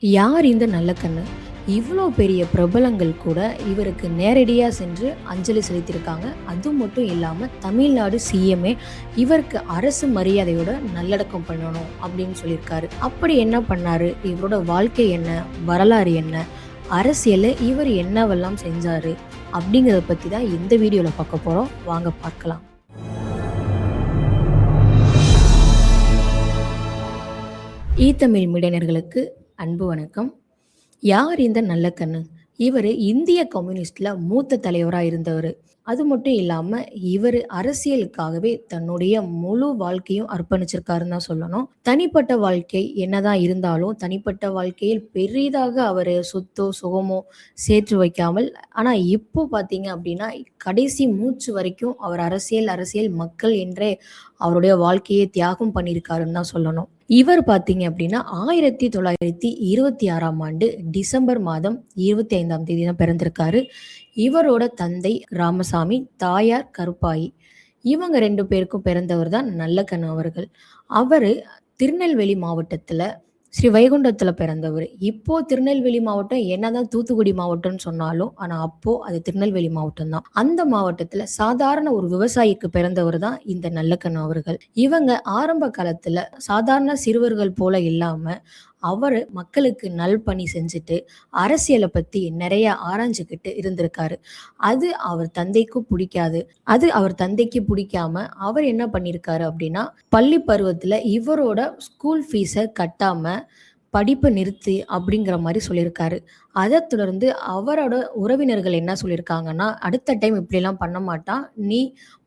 யார் இந்த நல்லக்கண்ணு? இவ்வளோ பெரிய பிரபலங்கள் கூட இவருக்கு நேரடியா சென்று அஞ்சலி செலுத்தியிருக்காங்க. அது மட்டும் இல்லாம தமிழ்நாடு சிஎம்ஏ இவருக்கு அரசு மரியாதையோட நல்லடக்கம் பண்ணணும் அப்படின்னு சொல்லியிருக்காரு. அப்படி என்ன பண்ணாரு? இவரோட வாழ்க்கை என்ன? வரலாறு என்ன? அரசியல்ல இவர் என்னவெல்லாம் செஞ்சாரு? அப்படிங்கிறத பத்தி தான் இந்த வீடியோல பார்க்க போறோம். வாங்க பார்க்கலாம். தமிழ் மீடியனர்களுக்கு அன்பு வணக்கம். யார் இந்த நல்லக்கண்ணு? இவர் இந்திய கம்யூனிஸ்ட்ல மூத்த தலைவராக இருந்தவர். அது மட்டும் இல்லாம இவர் அரசியலுக்காகவே தன்னுடைய முழு வாழ்க்கையும் அர்ப்பணிச்சிருக்காருன்னு தான் சொல்லணும். தனிப்பட்ட வாழ்க்கை என்னதான் இருந்தாலும் தனிப்பட்ட வாழ்க்கையில் பெரிதாக அவர் சொத்தோ சுகமோ சேர்த்து வைக்காமல், ஆனா இப்போ பார்த்தீங்க அப்படின்னா கடைசி மூச்சு வரைக்கும் அவர் அரசியல் அரசியல் மக்கள் என்றே அவருடைய வாழ்க்கையை தியாகம் பண்ணியிருக்காருன்னு தான் சொல்லணும். இவர் பார்த்தீங்க அப்படின்னா 1926ஆம் ஆண்டு டிசம்பர் மாதம் 25ஆம் தேதி தான் பிறந்திருக்காரு. இவரோட தந்தை ராமசாமி, தாயார் கருப்பாயி. இவங்க 2 பேருக்கும் பிறந்தவர் தான் நல்லக்கண்ணு அவர்கள். அவரு திருநெல்வேலி மாவட்டத்துல ஸ்ரீ வைகுண்டத்துல பிறந்தவர். இப்போ திருநெல்வேலி மாவட்டம் என்னதான் தூத்துக்குடி மாவட்டம்னு சொன்னாலும், ஆனா அப்போ அது திருநெல்வேலி மாவட்டம் தான். அந்த மாவட்டத்துல சாதாரண ஒரு விவசாயிக்கு பிறந்தவர் தான் இந்த நல்லக்கண்ணு அவர்கள். இவங்க ஆரம்ப காலத்துல சாதாரண சிறுவர்கள் போல இல்லாம அவரு மக்களுக்கு நல்பணி செஞ்சுட்டு அரசியலை பத்தி நிறைய ஆராய்ஞ்சுக்கிட்டு இருந்திருக்காரு. அது அவர் தந்தைக்கு பிடிக்காது. அது அவர் தந்தைக்கு பிடிக்காம அவர் என்ன பண்ணியிருக்காரு அப்படின்னா, பள்ளி பருவத்துல இவரோட ஸ்கூல் ஃபீஸை கட்டாம படிப்பு நிறுத்தி அப்படிங்கிற மாதிரி சொல்லியிருக்காரு. அதை தொடர்ந்து அவரோட உறவினர்கள் என்ன சொல்லியிருக்காங்கன்னா, அடுத்த டைம் இப்படிலாம் பண்ண மாட்டான், நீ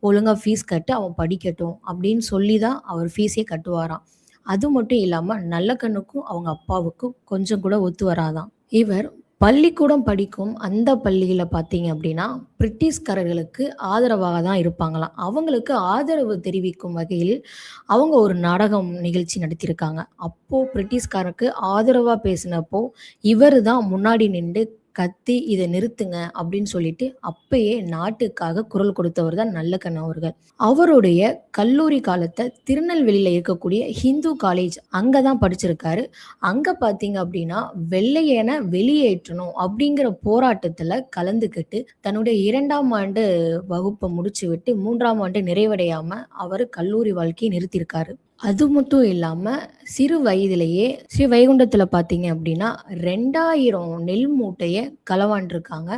ஒழுங்கா ஃபீஸ் கட்டு, அவன் படிக்கட்டும் அப்படின்னு சொல்லி தான் அவர் ஃபீஸே கட்டுவாராம். அது மட்டும் இல்லாம நல்லக்கண்ணுக்கும் அவங்க அப்பாவுக்கும் கொஞ்சம் கூட ஒத்து வராதாம். இவர் பள்ளிக்கூடம் படிக்கும் அந்த பள்ளியில பார்த்தீங்க அப்படின்னா, பிரிட்டிஷ்காரர்களுக்கு ஆதரவாக தான் இருப்பாங்களாம். அவங்களுக்கு ஆதரவு தெரிவிக்கும் வகையில் அவங்க ஒரு நாடகம் நிகழ்ச்சி நடத்தியிருக்காங்க. அப்போ பிரிட்டிஷ்காரருக்கு ஆதரவா பேசினப்போ, இவரு தான் முன்னாடி நின்று கத்தி இதை நிறுத்துங்க அப்படின்னு சொல்லிட்டு அப்பயே நாட்டுக்காக குரல் கொடுத்தவர் தான் நல்லக்கண்ணு அவர்கள். அவருடைய கல்லூரி காலத்தை திருநெல்வேலியில இருக்கக்கூடிய ஹிந்து காலேஜ் அங்கதான் படிச்சிருக்காரு. அங்க பாத்தீங்க அப்படின்னா வெள்ளையனை வெளியேற்றணும் அப்படிங்கிற போராட்டத்துல கலந்துக்கிட்டு தன்னுடைய 2ஆம் ஆண்டு வகுப்பை முடிச்சு விட்டு 3ஆம் ஆண்டு நிறைவடையாம அவர் கல்லூரி வாழ்க்கையை நிறுத்தியிருக்காரு. அது மட்டும் இல்லாம சிறு வயதிலேயே ஸ்ரீ வைகுண்டத்துல பாத்தீங்க அப்படின்னா 2000 நெல் மூட்டைய களவாண்டிருக்காங்க.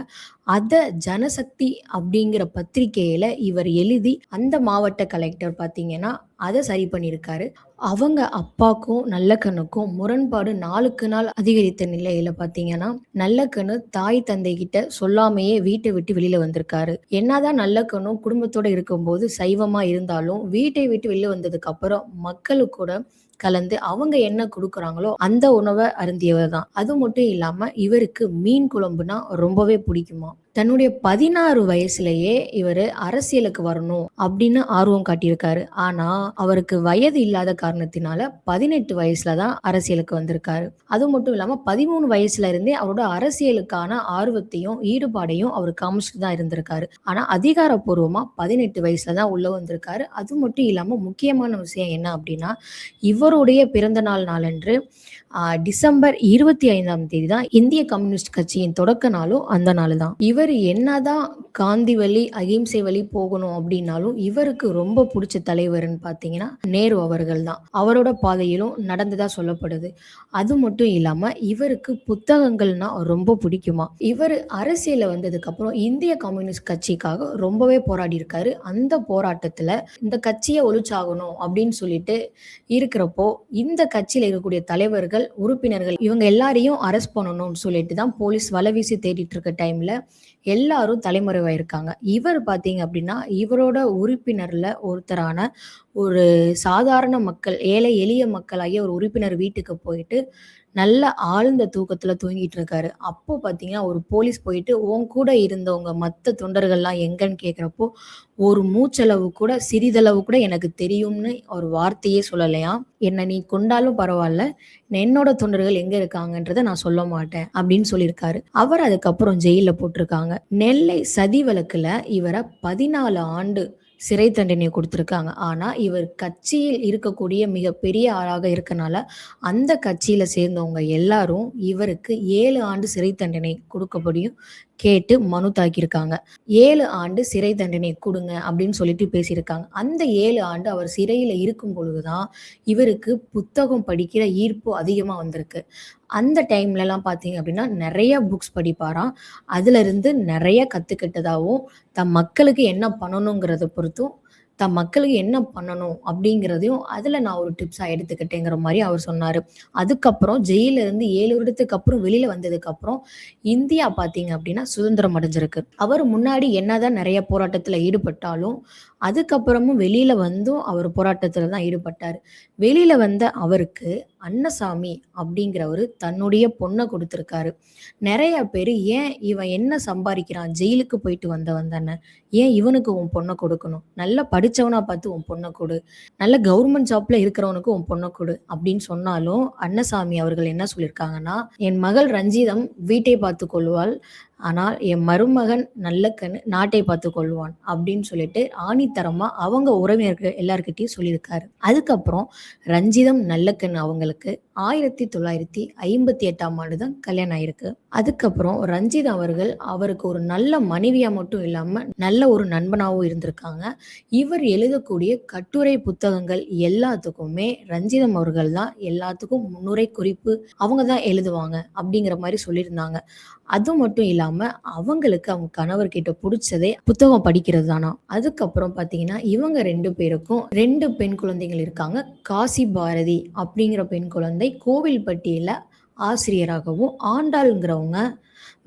அத ஜனசக்தி அப்படிங்கிற பத்திரிகையில இவர் எழுதி அந்த மாவட்ட கலெக்டர் பாத்தீங்கன்னா அதை சரி பண்ணியிருக்காரு. அவங்க அப்பாக்கும் நல்லக்கண்ணுக்கும் முரண்பாடு நாளுக்கு நாள் அதிகரித்த நிலையில பாத்தீங்கன்னா, நல்லக்கண்ணு தாய் தந்தை கிட்ட சொல்லாமையே வீட்டை விட்டு வெளியில வந்திருக்காரு. என்னதான் நல்லக்கண்ணும் குடும்பத்தோட இருக்கும்போது சைவமா இருந்தாலும் வீட்டை விட்டு வெளில வந்ததுக்கு அப்புறம் மக்களுக்கூட கலந்து அவங்க என்ன கொடுக்குறாங்களோ அந்த உணவை அருந்தியவர் தான். அது மட்டும் இல்லாம இவருக்கு மீன் குழம்புனா ரொம்பவே பிடிக்குமா. தன்னுடைய 16 வயசுலயே இவர் அரசியலுக்கு வரணும் அப்படின்னு ஆர்வம் காட்டியிருக்காரு. ஆனா அவருக்கு வயது இல்லாத காரணத்தினால 18 வயசுல தான் அரசியலுக்கு வந்திருக்காரு. அது மட்டும் இல்லாம 13 வயசுல இருந்தே அவரோட அரசியலுக்கான ஆர்வத்தையும் ஈடுபாடையும் அவர் காமிச்சுட்டு தான் இருந்திருக்காரு. ஆனா அதிகாரப்பூர்வமா 18 வயசுல தான் உள்ள வந்திருக்காரு. அது மட்டும் இல்லாம முக்கியமான விஷயம் என்ன அப்படின்னா, இவருடைய பிறந்த நாள் நாளன்று டிசம்பர் 25ஆம் தேதி தான் இந்திய கம்யூனிஸ்ட் கட்சியின் தொடக்க நாளும் அந்த நாள் தான். இவர் என்னதான் காந்தி வழி அகிம்சை வழி போகணும் அப்படின்னாலும் இவருக்கு ரொம்ப பிடிச்ச தலைவர்னு பார்த்தீங்கன்னா நேரு அவர்கள் தான். அவரோட பாதையிலும் நடந்ததா சொல்லப்படுது. அது மட்டும் இல்லாம இவருக்கு புத்தகங்கள்னா ரொம்ப பிடிக்குமா. இவர் அரசியல வந்ததுக்கு அப்புறம் இந்திய கம்யூனிஸ்ட் கட்சிக்காக ரொம்பவே போராடி இருக்காரு. அந்த போராட்டத்துல இந்த கட்சியை ஒழிச்சாகணும் அப்படின்னு சொல்லிட்டு இருக்கிறப்போ இந்த கட்சியில இருக்கக்கூடிய தலைவர்கள் உறுப்பினர்கள் இவங்க எல்லாரையும் அரெஸ்ட் பண்ணணும்னு சொல்லிட்டு தான் போலீஸ் வலை வீசி தேடிட்டு இருக்க டைம்ல எல்லாரும் தலைமறைவாயிருக்காங்க. இவர் பாத்தீங்க அப்படின்னா இவரோட உறுப்பினர்ல ஒருத்தரான ஒரு சாதாரண மக்கள், ஏழை எளிய மக்களாகிய ஒரு உறுப்பினர் வீட்டுக்கு போயிட்டு நல்ல ஆழ்ந்த தூக்கத்துல தூங்கிட்டு இருக்காரு. அப்போ பாத்தீங்கன்னா ஒரு போலீஸ் போயிட்டு உன் கூட இருந்தவங்க மத்த தொண்டர்கள்லாம் எங்கன்னு கேக்குறப்போ, ஒரு மூச்சளவு கூட சிறிதளவு கூட எனக்கு தெரியும்னு ஒரு வார்த்தையே சொல்லலையாம். என்ன நீ கொண்டாலும் பரவாயில்ல, என்னோட தொண்டர்கள் எங்க இருக்காங்கன்றத நான் சொல்ல மாட்டேன் அப்படின்னு சொல்லியிருக்காரு. அவர் அதுக்கப்புறம் ஜெயில போட்டிருக்காங்க. நெல்லை சதி வழக்குல இவரை 14 ஆண்டு சிறை தண்டனை குடுத்துருக்காங்க. ஆனா, இவர் கட்சியில் இருக்கக்கூடிய மிகப்பெரிய ஆளாக இருக்கனால, அந்த கட்சியில சேர்ந்தவங்க எல்லாரும் இவருக்கு 7 ஆண்டு சிறை தண்டனை குடுக்கப்படியும் கேட்டு மனு தாக்கியிருக்காங்க. 7 ஆண்டு சிறை தண்டனை குடுங்க அப்படின்னு சொல்லிட்டு பேசியிருக்காங்க. அந்த 7 ஆண்டு அவர் சிறையில இருக்கும் பொழுது தான், இவருக்கு புத்தகம் படிக்கிற ஈர்ப்பு அதிகமா வந்திருக்கு. அந்த டைம்லலாம் பார்த்தீங்க அப்படின்னா, நெறைய புக்ஸ் படிப்பாராம். அதிலிருந்து நெறைய கத்துக்கிட்டதாவும், தம் மக்களுக்கு என்ன பண்ணணுங்கிறத பொறுத்தும், தம் மக்களுக்கு என்ன பண்ணணும் அப்படிங்கிறதையும், அதில நான் ஒரு டிப்ஸா எடுத்துக்கிட்டேங்கிற மாரி அவர் சொன்னாரு. அதுக்கப்புறம் ஜெயில்ல இருந்து 7 வருடத்துக்கு அப்புறம் வெளியில வந்ததுக்கப்புறம், இந்தியா பார்த்தீங்க அப்படின்னா சுதந்திரம் அடைஞ்சிருக்கு. அவர் முன்னாடி என்னதான் நெறைய போராட்டத்தில ஈடுபட்டாலும், அதுக்கப்புறமும் வெளியில வந்தும் அவர் போராட்டத்தில தான் ஈடுபட்டாரு. வெளியில வந்த அவருக்கு அன்னசாமி அப்படிங்கிறவரு தன்னுடைய பொண்ண குடுத்திருக்காரு. நெறைய பேரு, "ஏன் இவன் என்ன சம்பாரிக்கிறான்? ஜெயிலுக்கு போயிட்டு வந்தவன் தானே. ஏன் இவனுக்கு உன் பொண்ண குடுக்கணும்? நல்லா படிச்சவனா பார்த்து உன் பொண்ண குடு. நல்ல கவர்மெண்ட் ஜாப்ல இருக்கிறவனுக்கு உன் பொண்ண குடு." அப்படின்னு சொன்னாலும், அன்னசாமி அவர்கள் என்ன சொல்லியிருக்காங்கன்னா, "என் மகள் ரஞ்சிதம் வீட்டை பார்த்துக் கொள்வாள். ஆனால் என் மருமகன் நல்லக்கண்ணு நாட்டை பார்த்துக் கொள்வான்." அப்படின்னு சொல்லிட்டு ஆணித்தரமா அவங்க உறவினர்கள் எல்லார்கிட்டயும் சொல்லியிருக்காரு. அதுக்கப்புறம் ரஞ்சிதம் நல்லக்கண்ணு அவங்களுக்கு 1958ஆம் ஆண்டு தான் கல்யாணம் ஆயிருக்கு. அதுக்கப்புறம் ரஞ்சித் அவர்கள் அவருக்கு ஒரு நல்ல மனைவியா மட்டும் இல்லாம, நல்ல ஒரு நண்பனாவும் இருந்திருக்காங்க. இவர் எழுதக்கூடிய கட்டுரை புத்தகங்கள் எல்லாத்துக்குமே ரஞ்சிதம் அவர்கள் தான் எல்லாத்துக்கும் முன்னுரை குறிப்பு அவங்க தான் எழுதுவாங்க அப்படிங்கிற மாரி சொல்லியிருந்தாங்க. அது மட்டும் இல்லாம அவங்களுக்கு அவங்க கணவர்கிட்ட புடிச்சதே புத்தகம் படிக்கிறது தானாம். அதுக்கப்புறம் பார்த்தீங்கன்னா, இவங்க 2 பேருக்கும் 2 பெண் குழந்தைகள் இருக்காங்க. காசி பாரதி அப்படிங்கிற பெண் குழந்தை கோவில்பட்டியில ஆசிரியராகவும், ஆண்டாள்ங்கிறவங்க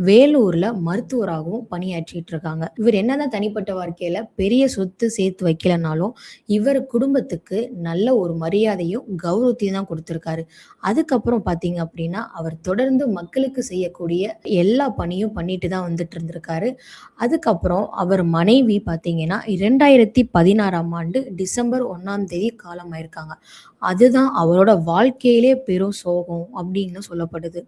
வேலூர்ல மருத்துவராகவும் பணியாற்றிட்டு இருக்காங்க. இவர் என்னதான் தனிப்பட்ட வாழ்க்கையில பெரிய சொத்து சேர்த்து வைக்கலனாலும், இவர் குடும்பத்துக்கு நல்ல ஒரு மரியாதையும், கௌரவத்தையும் தான் குடுத்திருக்காரு. அதுக்கப்புறம் பார்த்தீங்க அப்படின்னா, அவர் தொடர்ந்து மக்களுக்கு செய்யக்கூடிய எல்லா பணியும் பண்ணிட்டு தான் வந்துட்டு இருந்திருக்காரு. அதுக்கப்புறம் அவர் மனைவி பார்த்தீங்கன்னா, 2016ஆம் ஆண்டு டிசம்பர் 1ஆம் தேதி காலமாயிருக்காங்க. அதுதான் அவரோட வாழ்க்கையிலே பெரும் சோகம் அப்படின்னு சொல்லப்படுது.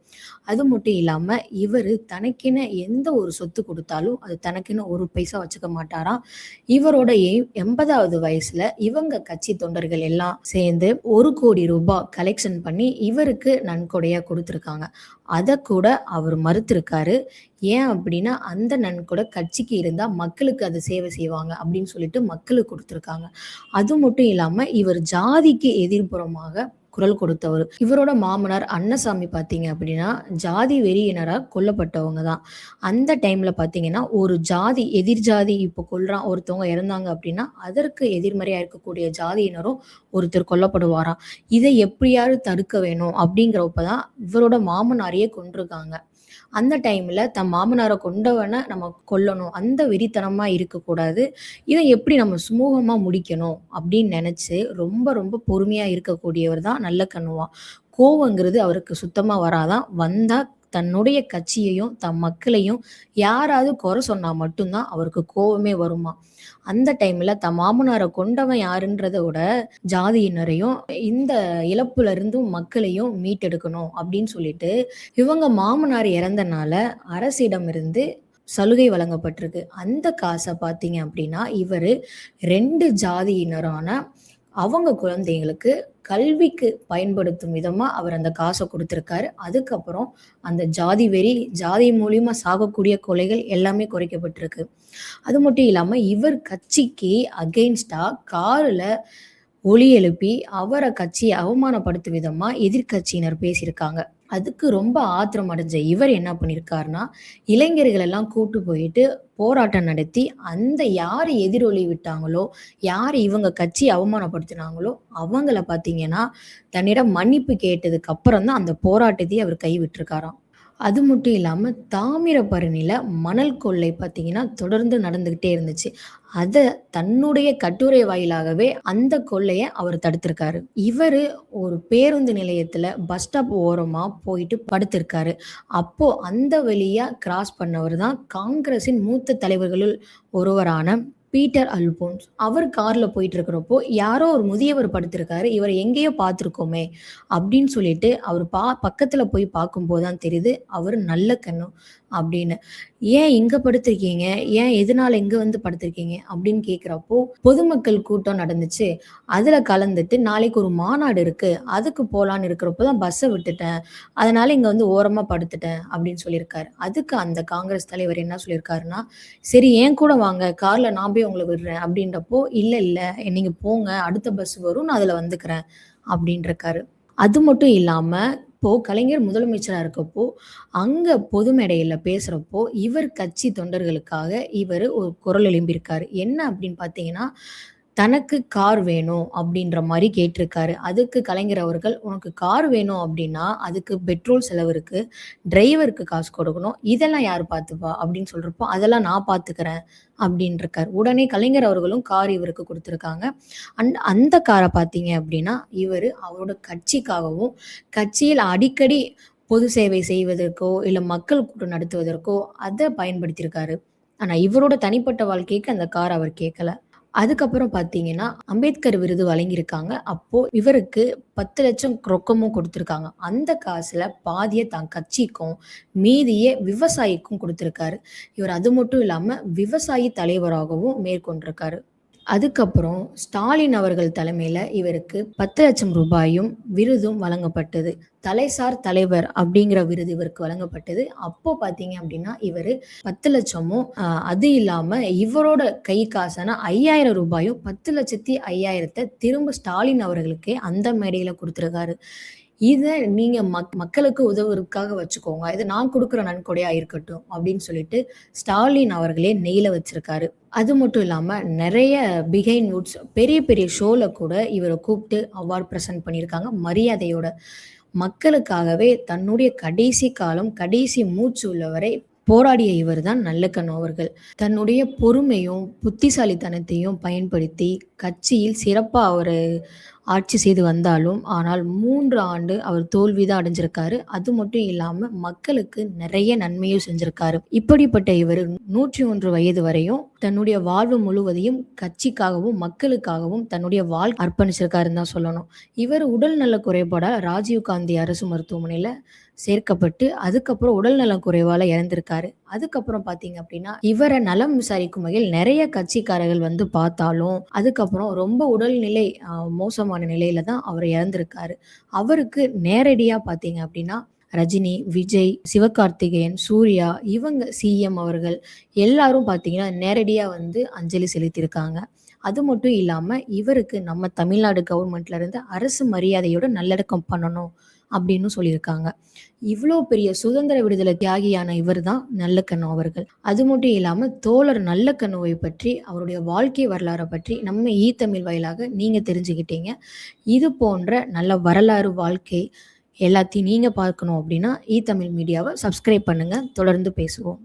அது மட்டும் இல்லாம, இவரு தனக்கென எந்த ஒரு சொத்து குடுத்தாலும், அது தனக்கென ஒரு பைசா வச்சுக்க மாட்டாராம். இவரோட 80வது வயசுல இவங்க கட்சி தொண்டர்கள் எல்லாம் சேர்ந்து ரூ. 1,00,00,000 கலெக்ஷன் பண்ணி இவருக்கு நன்கொடையா குடுத்திருக்காங்க. அதக்கூட அவர் மறுத்திருக்காரு. ஏன் அப்படின்னா, அந்த நன்கொடை கட்சிக்கு இருந்தா மக்களுக்கு அது சேவை செய்வாங்க அப்படின்னு சொல்லிட்டு மக்களுக்கு குடுத்திருக்காங்க. அது மட்டும் இல்லாம, இவர் ஜாதிக்கு எதிர்ப்புறமாக குரல் கொடுத்தவர். இவரோட மாமனார் அன்னசாமி பார்த்தீங்க அப்படின்னா, ஜாதி வெறியினரா கொல்லப்பட்டவங்க தான். அந்த டைம்ல பார்த்தீங்கன்னா, ஒரு ஜாதி எதிர் ஜாதி இப்போ ஒருத்தவங்க இறந்தாங்க அப்படின்னா, அதற்கு எதிர்மறையா இருக்கக்கூடிய ஜாதியினரும் ஒருத்தர் கொல்லப்படுவாராம். இதை எப்படியாவது தடுக்க வேணும் அப்படிங்கிறப்ப தான் இவரோட மாமனாரையே கொன்றுருக்காங்க. அந்த டைம்ல தன் மாமனார கொண்டவன நம்ம கொல்லணும். அந்த வெறித்தனமா இருக்கக்கூடாது. இத எப்படி நம்ம சுமூகமா முடிக்கணும் அப்படின்னு நெனச்சு ரொம்ப ரொம்ப பொறுமையா இருக்கக்கூடியவர் தான் நல்ல கண்ணுவா. கோவங்கிறது அவருக்கு சுத்தமா வராதாம். வந்தா தன்னுடைய கட்சியையும், தன் மக்களையும் யாராவது குறை சொன்னா மட்டும் தான் அவருக்கு கோவமே வருமாம். அந்த டைம்ல தன் மாமனார கொண்டவன் யாருன்றத விட, ஜாதியினரையும் இந்த இழப்புல இருந்தும் மக்களையும் மீட்டெடுக்கணும் அப்படின்னு சொல்லிட்டு, இவங்க மாமனார் இறந்தனால அரசிடமிருந்து சலுகை வழங்கப்பட்டிருக்கு. அந்த காச பார்த்தீங்க அப்படின்னா, இவரு 2 ஜாதியினரான அவங்க குழந்தைங்களுக்கு கல்விக்கு பயன்படுத்தும் விதமா அவர் அந்த காச குடுத்திருக்காரு. அதுக்கப்புறம் அந்த ஜாதி வெறி, ஜாதி மூலியமா சாகக்கூடிய கொலைகள் எல்லாமே குறைக்கப்பட்டிருக்கு. அது மட்டும் இல்லாம இவர் கட்சிக்கு அகைன்ஸ்டா கார்ல ஒலி எழுப்பி அவர கட்சிய அவமானப்படுத்தும் விதமா எதிர்க்கட்சியினர் பேசியிருக்காங்க. அதுக்கு ரொம்ப ஆத்திரம் அடைஞ்ச இவர் என்ன பண்ணியிருக்காருன்னா, இளைஞர்கள் எல்லாம் கூட்டு போயிட்டு போராட்டம் நடத்தி, அந்த யாரு எதிரொலி விட்டாங்களோ, யாரு இவங்க கட்சிய அவமானப்படுத்தினாங்களோ, அவங்கள பார்த்தீங்கன்னா, தன்னிடம் மன்னிப்பு கேட்டதுக்கு அப்புறம் தான் அந்த போராட்டத்தையே அவர் கைவிட்டிருக்காராம். அது மட்டும் இல்லாம தாமிரபரணில மணல் கொள்ளை பார்த்தீங்கன்னா, தொடர்ந்து நடந்துகிட்டே இருந்துச்சு. அத தன்னுடைய கட்டுரை வாயிலாகவே அந்த கொள்ளைய அவர் தடுத்திருக்காரு. இவரு ஒரு பேருந்து நிலையத்துல பஸ் ஸ்டாப் ஓரமா போயிட்டு படுத்திருக்காரு. அப்போ அந்த வழியா கிராஸ் பண்ணவர் தான் காங்கிரஸின் மூத்த தலைவர்களுள் ஒருவரான பீட்டர் அல்போன்ஸ். அவர் கார்ல போயிட்டு இருக்கிறப்போ, யாரோ ஒரு முதியவர் படுத்திருக்காரு. இவர எங்கேயோ பார்த்துருக்கோமே! அப்படின்னு சொல்லிட்டு அவர் பக்கத்துல போய் பார்க்கும்போது தான் தெரியுது, அவரு நல்ல கண்ணு. அப்படின்னு. "ஏன் இங்க படுத்திருக்கீங்க? ஏன் எதனால இங்க வந்து படுத்திருக்கீங்க?" அப்படின்னு கேட்கிறப்போ, பொதுமக்கள் கூட்டம் நடந்துச்சு. அதுல கலந்துட்டு நாளைக்கு ஒரு மாநாடு இருக்கு. அதுக்கு போலான்னு இருக்கிறப்போ தான் பஸ்ஸ விட்டுட்டேன். அதனால இங்க வந்து ஓரமா படுத்துட்டேன் அப்படின்னு சொல்லியிருக்காரு. அதுக்கு அந்த காங்கிரஸ் தலைவர் என்ன சொல்லியிருக்காருன்னா, "சரி என் கூட வாங்க. கார்ல நான் போய் உங்கள விடுறேன்." அப்படின்றப்போ, "இல்ல, இல்ல நீங்க போங்க. அடுத்த பஸ் வரும். நான் அதுல வந்துக்கிறேன்." அப்படின்ருக்காரு. அது மட்டும் இல்லாம, இப்போ கலைஞர் முதலமைச்சரா இருக்கப்போ, அங்க பொது மேடையில பேசுறப்போ, இவர் கட்சி தொண்டர்களுக்காக இவரு ஒரு குரல் எழும்பியிருக்காரு. என்ன அப்படின்னு பார்த்தீங்கன்னா, தனக்கு கார் வேணும் அப்படின்ற மாரி கேட்டிருக்காரு. அதுக்கு கலைஞர் அவர்கள், "உனக்கு கார் வேணும் அப்படின்னா, அதுக்கு பெட்ரோல் செலவு இருக்கு. டிரைவருக்கு காசு கொடுக்கணும். இதெல்லாம் யார் பார்த்துப்பா?" அப்படின்னு சொல்றப்போ, "அதெல்லாம் நான் பார்த்துக்கிறேன்." அப்படின்ருக்காரு. உடனே கலைஞர் அவர்களும் கார் இவருக்கு குடுத்துருக்காங்க. அந்த கார பார்த்தீங்க அப்படின்னா, இவரு அவரோட கட்சிக்காகவும், கட்சியில் அடிக்கடி பொது சேவை செய்வதற்கோ, இல்ல மக்கள் கூட்டம் நடத்துவதற்கோ அத பயன்படுத்தியிருக்காரு. ஆனா, இவரோட தனிப்பட்ட வாழ்க்கைக்கு அந்த கார் அவர் கேட்கல. அதுக்கப்புறம் பார்த்தீங்கன்னா, அம்பேத்கர் விருது வழங்கியிருக்காங்க. அப்போ இவருக்கு 10,00,000 ரொக்கமும் குடுத்துருக்காங்க. அந்த காசுல பாதிய தான் கட்சிக்கும், மீதிய விவசாயிக்கும் குடுத்துருக்காரு. இவர் அது மட்டும் இல்லாம விவசாயி தலைவராகவும் மேற்கொண்டிருக்காரு. அதுக்கப்புறம் ஸ்டாலின் அவர்கள் தலைமையில இவருக்கு 10,00,000 விருதும் வழங்கப்பட்டது. தலைசார் தலைவர் அப்படிங்கிற விருது இவருக்கு வழங்கப்பட்டது. அப்போ பார்த்தீங்க அப்படின்னா, இவரு 10,00,000ம் அது இல்லாம இவரோட கை காசான ரூ. 5,000 10,05,000 திரும்ப ஸ்டாலின் அவர்களுக்கே அந்த மேடையில குடுத்துருக்காரு. இத நீங்க மக்களுக்கு உதவுறதுக்காக வச்சுக்கோங்க. இது நான் குடுக்குற நன்கொடையா இருக்கட்டும் அப்படின்னு சொல்லிட்டு ஸ்டாலின் அவர்களே நெய்ல வச்சிருக்காரு. அது மட்டும் இல்லாம நெறைய பிஹைண்ட் வுட்ஸ் பெரிய பெரிய ஷோல கூட இவர கூப்ட்டு அவார்ட் பிரசன்ட் பண்ணியிருக்காங்க மரியாதையோட. மக்களுக்காகவே தன்னுடைய கடைசி காலம், கடைசி மூச்சு உள்ளவரை போராடிய இவர் தான் நல்லக்கண்ணு அவர்கள். தன்னுடைய பொறுமையும், புத்திசாலித்தனத்தையும் பயன்படுத்தி கட்சியில் சிறப்பா அவரு ஆட்சி செய்து வந்தாலும், ஆனால் 3 ஆண்டு அவர் தோல்வி தான் அடைஞ்சிருக்காரு. அது மட்டும் இல்லாம மக்களுக்கு நெறைய நன்மையும் செஞ்சிருக்காரு. இப்படிப்பட்ட இவரு 101 வயது வரையும் தன்னுடைய வாழ்வு முழுவதையும் கட்சிக்காகவும், மக்களுக்காகவும் தன்னுடைய அர்ப்பணிச்சிருக்காருன்னு தான் சொல்லணும். இவர் உடல்நல குறைபாடால் ராஜீவ் காந்தி அரசு மருத்துவமனையில சேர்க்கப்பட்டு, அதுக்கப்புறம் உடல்நலம் குறைவால இறந்திருக்காரு. அதுக்கப்புறம் பார்த்தீங்க அப்படின்னா, இவர நலம் விசாரிக்கும் வகையில் நெறைய கட்சிக்காரர்கள் வந்து பார்த்தாலும், அதுக்கப்புறம் ரொம்ப உடல்நிலை மோசமான நிலையில தான் அவர் இறந்திருக்காரு. அவருக்கு நேரடியா பார்த்தீங்க அப்படின்னா, ரஜினி, விஜய், சிவகார்த்திகேயன், சூர்யா இவங்க சிஎம் அவர்கள் எல்லாரும் பார்த்தீங்கன்னா, நேரடியா வந்து அஞ்சலி செலுத்தியிருக்காங்க. அது மட்டும் இல்லாம, இவருக்கு நம்ம தமிழ்நாடு கவர்மெண்ட்ல இருந்து அரசு மரியாதையோட நல்லடக்கம் பண்ணணும் அப்படின்னு சொல்லியிருக்காங்க. இவ்ளோ பெரிய சுதந்திர விடுதலை தியாகியான இவர் தான் நல்லக்கண்ணு அவர்கள். அது மட்டும் இல்லாம தோழர் நல்லக்கண்ணுவை பற்றி, அவருடைய வாழ்க்கை வரலாற பற்றி நம்ம தமிழ் வாயிலாக நீங்க தெரிஞ்சுக்கிட்டீங்க. இது போன்ற நல்ல வரலாறு, வாழ்க்கை எல்லாத்தையும் நீங்க பார்க்கணும் அப்படின்னா தமிழ் மீடியாவ சப்ஸ்கிரைப் பண்ணுங்க. தொடர்ந்து பேசுவோம்.